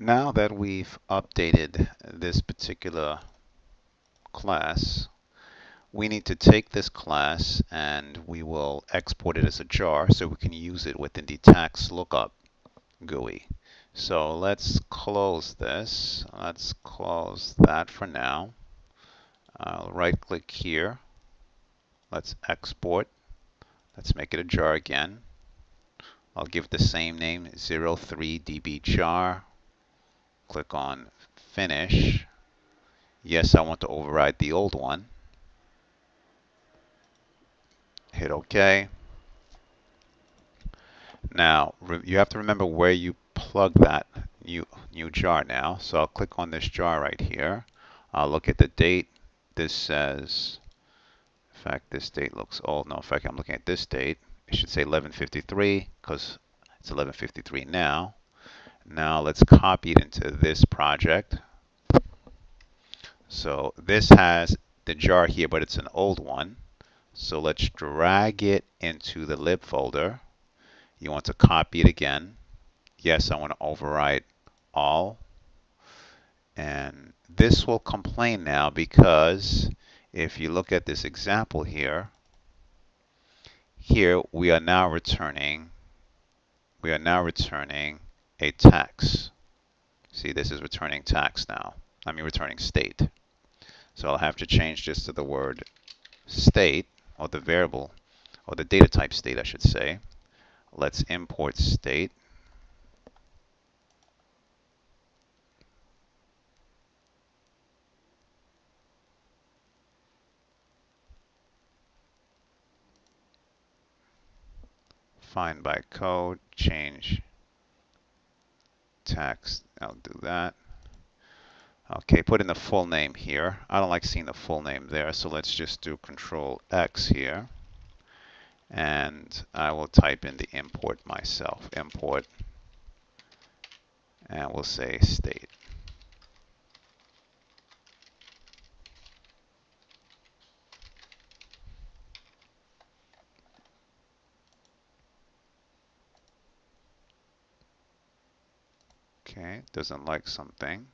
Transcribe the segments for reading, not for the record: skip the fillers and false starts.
Now that we've updated this particular class, we need to take this class and we will export it as a jar so we can use it within the tax lookup GUI. So let's close this. Let's close that for now. I'll right click here. Let's export. Let's make it a jar again. I'll give the same name, 03db jar. Click on finish. Yes, I want to override the old one. Hit OK. Now, you have to remember where you plug that new jar now. So I'll click on this jar right here. I'll look at the date. This says, in fact, this date looks old. No, in fact, I'm looking at this date. It should say 11:53 because it's 11:53 now. Now let's copy it into this project. So this has the jar here, but it's an old one. So let's drag it into the lib folder. You want to copy it again. Yes, I want to overwrite all. And this will complain now because if you look at this example here, we are now returning a tax. See, this is returning tax now. I mean returning state. So I'll have to change this to the word state, or the variable, or the data type state, I should say. Let's import state. Find by code, change tax. I'll do that. Okay, put in the full name here. I don't like seeing the full name there, so let's just do Control X here. And I will type in the import myself. Import, and we'll say state. Okay, doesn't like something.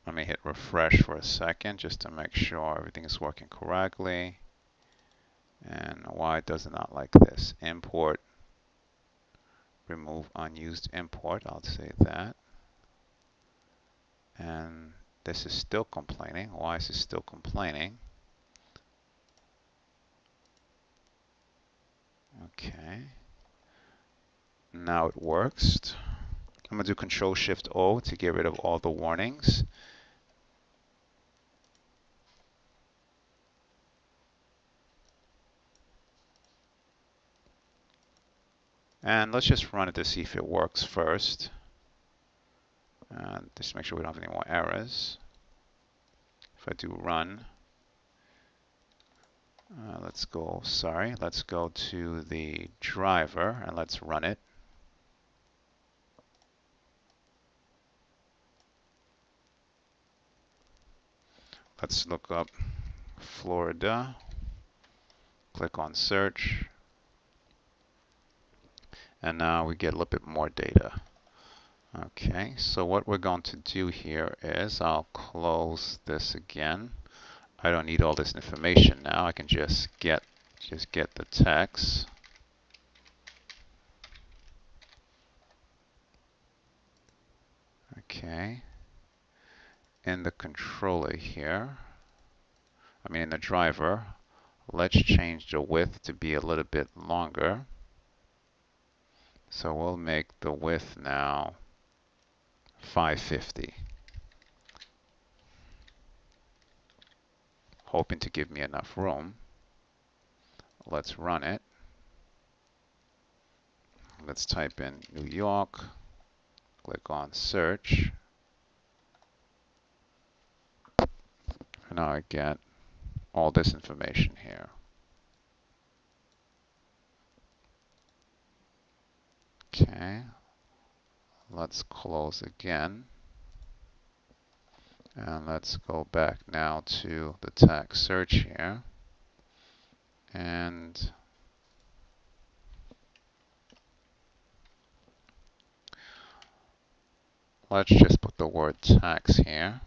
Let me hit refresh for a second just to make sure everything is working correctly. And why does it not like this? Import, remove unused import. I'll say that. And this is still complaining. Why is it still complaining? Okay. Now it works. I'm going to do Control Shift O to get rid of all the warnings. And let's just run it to see if it works first. And just make sure we don't have any more errors. If I do run, let's go to the driver and let's run it. Let's look up Florida. Click on search. And now we get a little bit more data. Okay, so what we're going to do here is I'll close this again. I don't need all this information now. I can just get the text. Okay. In the controller here, in the driver, let's change the width to be a little bit longer. So we'll make the width now 550. Hoping to give me enough room. Let's run it. Let's type in New York. Click on search. And now I get all this information here. Okay. Let's close again. And let's go back now to the text search here. And let's just put the word tax here.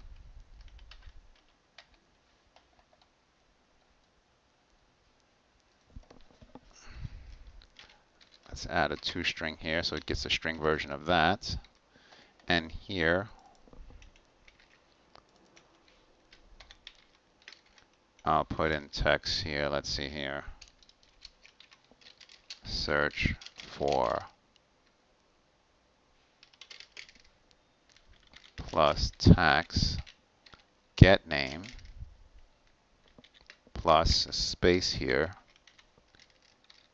Let's add a toString here so it gets a string version of that. And here, I'll put in text here. Let's see here. Search for plus tax get name plus a space here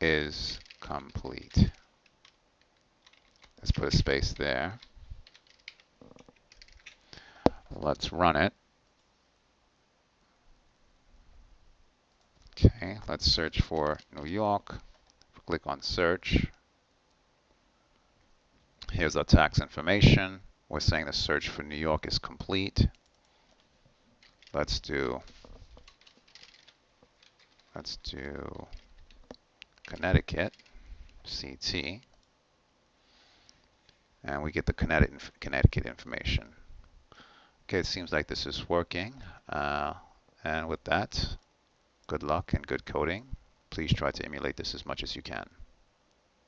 is complete. Let's put a space there. Let's run it. Okay, let's search for New York. Click on search. Here's our tax information. We're saying the search for New York is complete. Let's do Connecticut, CT, and we get the Connecticut information. Okay, it seems like this is working. And with that, good luck and good coding. Please try to emulate this as much as you can.